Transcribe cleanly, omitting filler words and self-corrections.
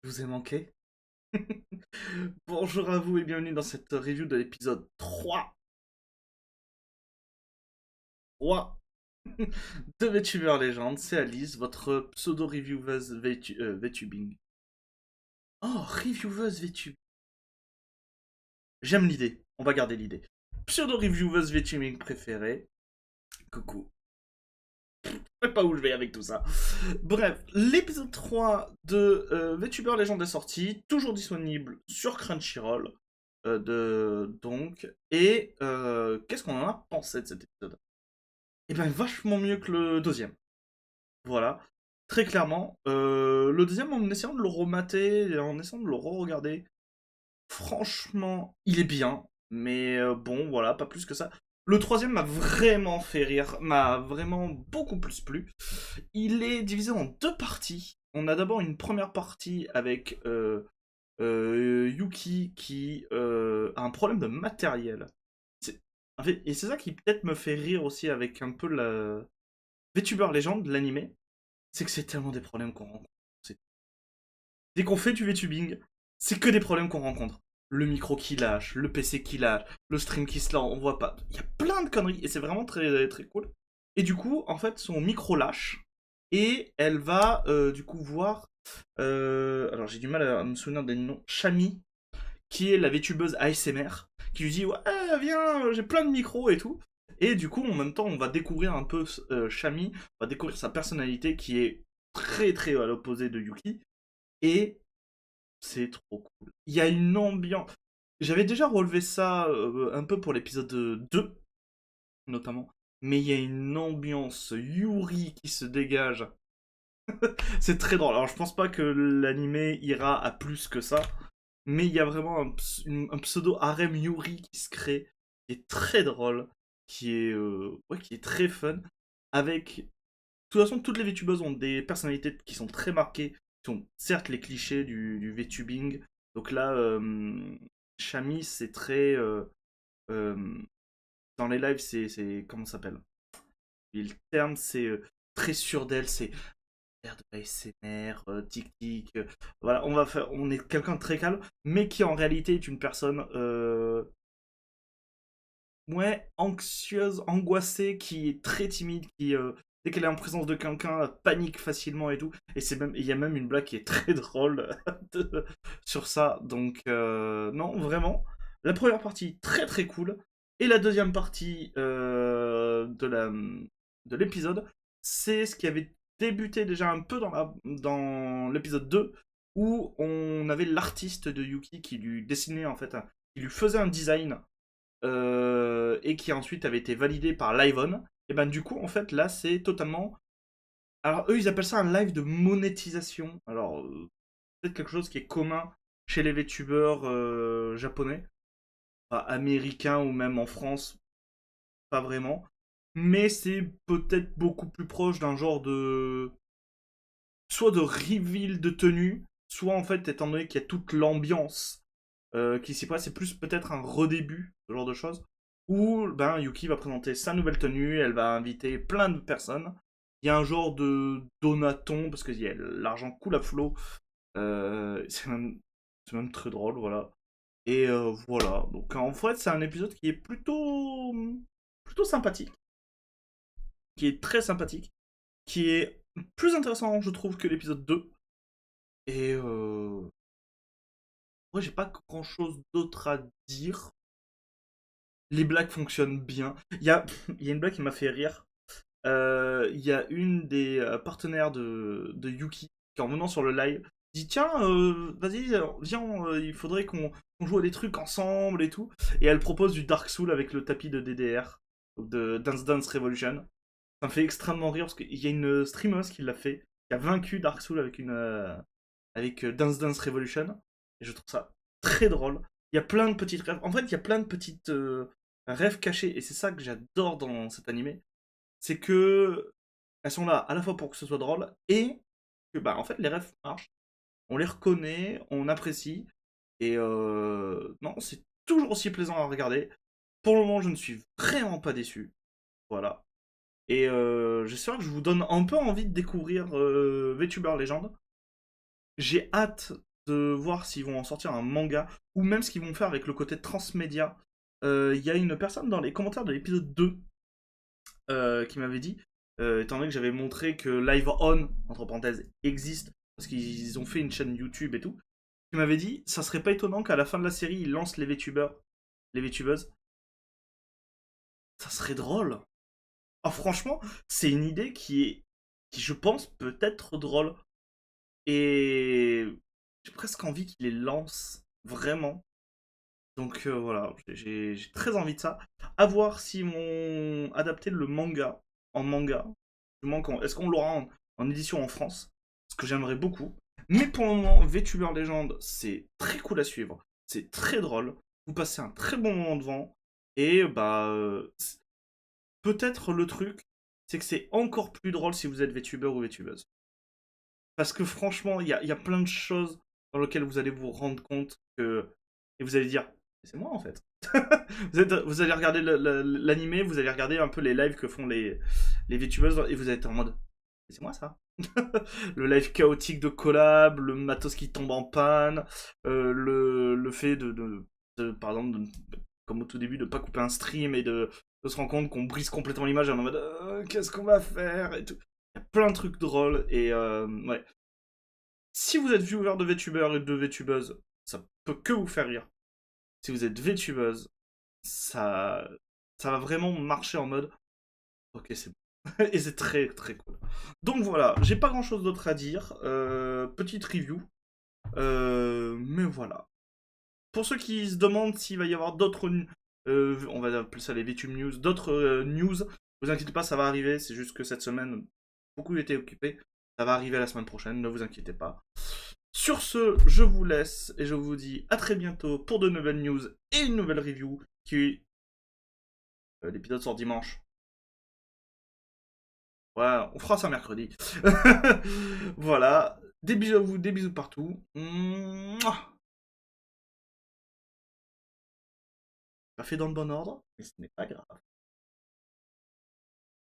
Je vous ai manqué. Bonjour à vous et bienvenue dans cette review de l'épisode 3 de VTuber Legend. C'est Alice, votre pseudo-revieweuse VTubing. Oh, revieweuse VTubing. J'aime l'idée, on va garder l'idée. Pseudo-revieweuse VTubing préférée. Coucou. Je sais pas où je vais avec tout ça. Bref, l'épisode 3 de VTuber Legend est sorti, toujours disponible sur Crunchyroll. Donc, et qu'est-ce qu'on en a pensé de cet épisode? Eh ben, vachement mieux que le deuxième. Voilà, très clairement. Le deuxième, en essayant de le remater, et en essayant de le re-regarder, franchement, il est bien, mais bon, voilà, pas plus que ça. Le troisième m'a vraiment fait rire, m'a vraiment beaucoup plus plu. Il est divisé en deux parties. On a d'abord une première partie avec Yuki qui a un problème de matériel. En fait, et c'est ça qui peut-être me fait rire aussi avec un peu la VTuber Legend, l'animé, c'est que c'est tellement des problèmes qu'on rencontre. Dès qu'on fait du VTubing, c'est que des problèmes qu'on rencontre. Le micro qui lâche, le PC qui lâche, le stream qui se lance, on voit pas. Il y a plein de conneries et c'est vraiment très, très cool. Et du coup, en fait, son micro lâche et elle va du coup voir. Alors j'ai du mal à me souvenir des noms. Chami, qui est la VTubeuse ASMR, qui lui dit ouais, viens, j'ai plein de micros et tout. Et du coup, en même temps, on va découvrir un peu Chami, on va découvrir sa personnalité qui est très très à l'opposé de Yuki. Et c'est trop cool. Il y a une ambiance. J'avais déjà relevé ça un peu pour l'épisode 2, notamment. Mais il y a une ambiance Yuri qui se dégage. C'est très drôle. Alors, je pense pas que l'animé ira à plus que ça. Mais il y a vraiment un pseudo harem Yuri qui se crée, qui est très drôle, ouais, qui est très fun. Avec. De toute façon, toutes les VTubeuses ont des personnalités qui sont très marquées, qui sont certes les clichés du VTubing. Donc là, Chami, c'est très. Euh, dans les lives, comment ça s'appelle? Et le terme, c'est très sûr d'elle, c'est faire de l'ASMR, tic-tic. Voilà, on est quelqu'un de très calme, mais qui en réalité est une personne ouais, anxieuse, angoissée, qui est très timide, qui dès qu'elle est en présence de quelqu'un, panique facilement et tout. Et il y a même une blague qui est très drôle sur ça. Donc non, vraiment, la première partie très très cool, et la deuxième partie de l'épisode, c'est ce qui avait débuté déjà un peu dans l'épisode 2 où on avait l'artiste de Yuki qui lui dessinait en fait, qui lui faisait un design et qui ensuite avait été validé par Liveon. Et ben du coup, en fait, là, c'est totalement. Alors, eux, ils appellent ça un live de monétisation. Alors, peut-être quelque chose qui est commun chez les VTubers japonais, enfin, américains ou même en France, pas vraiment. Mais c'est peut-être beaucoup plus proche d'un genre de. Soit de reveal de tenue, soit en fait, étant donné qu'il y a toute l'ambiance qui s'y passe, c'est plus peut-être un redébut, ce genre de choses, où ben, Yuki va présenter sa nouvelle tenue, elle va inviter plein de personnes. Il y a un genre de donaton, parce que l'argent coule à flot. C'est même très drôle, voilà. Et voilà. Donc en fait, c'est un épisode qui est plutôt sympathique, qui est très sympathique, qui est plus intéressant, je trouve, que l'épisode 2. Et moi, j'ai pas grand chose d'autre à dire. Les blagues fonctionnent bien. Il y a une blague qui m'a fait rire. Il y a une des partenaires de Yuki qui, en venant sur le live, dit tiens, vas-y, viens, il faudrait qu'on joue à des trucs ensemble et tout. Et elle propose du Dark Soul avec le tapis de DDR, donc de Dance Dance Revolution. Ça me fait extrêmement rire parce qu'il y a une streameuse qui l'a fait, qui a vaincu Dark Soul avec Dance Dance Revolution. Et je trouve ça très drôle. Il y a plein de petites rêves. En fait, il y a plein de petites rêves cachés. Et c'est ça que j'adore dans cet animé. C'est que elles sont là à la fois pour que ce soit drôle et que, bah, en fait, les rêves marchent. On les reconnaît, on apprécie. Et non, c'est toujours aussi plaisant à regarder. Pour le moment, je ne suis vraiment pas déçu. Voilà. Et j'espère que je vous donne un peu envie de découvrir VTuber Legend. J'ai hâte de voir s'ils vont en sortir un manga, ou même ce qu'ils vont faire avec le côté transmédia. Il y a une personne dans les commentaires de l'épisode 2 qui m'avait dit, étant donné que j'avais montré que Live On, entre parenthèses, existe, parce qu'ils ont fait une chaîne YouTube et tout, qui m'avait dit, ça serait pas étonnant qu'à la fin de la série, ils lancent les VTubers, les VTubeuses. Ça serait drôle. Ah, franchement, c'est une idée qui je pense, peut être drôle. Et j'ai presque envie qu'ils les lancent, vraiment. Donc voilà, j'ai très envie de ça. À voir s'ils vont adapter le manga en manga. Est-ce qu'on l'aura en édition en France? Ce que j'aimerais beaucoup. Mais pour le moment, VTuber Legend, c'est très cool à suivre. C'est très drôle. Vous passez un très bon moment devant. Et bah, peut-être le truc, c'est que c'est encore plus drôle si vous êtes VTuber ou VTubeuse. Parce que franchement, il y a plein de choses dans lesquelles vous allez vous rendre compte que. Et vous allez dire, c'est moi en fait. Vous allez regarder l'animé, vous allez regarder un peu les lives que font les VTubers et vous allez être en mode, c'est moi ça. Le live chaotique de collab, le matos qui tombe en panne, le fait par exemple, comme au tout début, de pas couper un stream et de se rendre compte qu'on brise complètement l'image en mode qu'est-ce qu'on va faire et tout. Il y a plein de trucs drôles et ouais. Si vous êtes viewer de VTuber et de VTubeuse, ça peut que vous faire rire. Si vous êtes VTubeuse, ça, ça va vraiment marcher en mode ok, c'est bon. Et c'est très très cool. Donc voilà, j'ai pas grand chose d'autre à dire. Petite review. Mais voilà. Pour ceux qui se demandent s'il va y avoir d'autres, on va appeler ça les VTube News, d'autres news, vous inquiétez pas, ça va arriver. C'est juste que cette semaine, beaucoup étaient occupés. Ça va arriver la semaine prochaine, ne vous inquiétez pas. Sur ce, je vous laisse et je vous dis à très bientôt pour de nouvelles news et une nouvelle review qui... l'épisode sort dimanche. Ouais, on fera ça mercredi. Voilà. Des bisous à vous, des bisous partout. Mouah. Pas fait dans le bon ordre, mais ce n'est pas grave.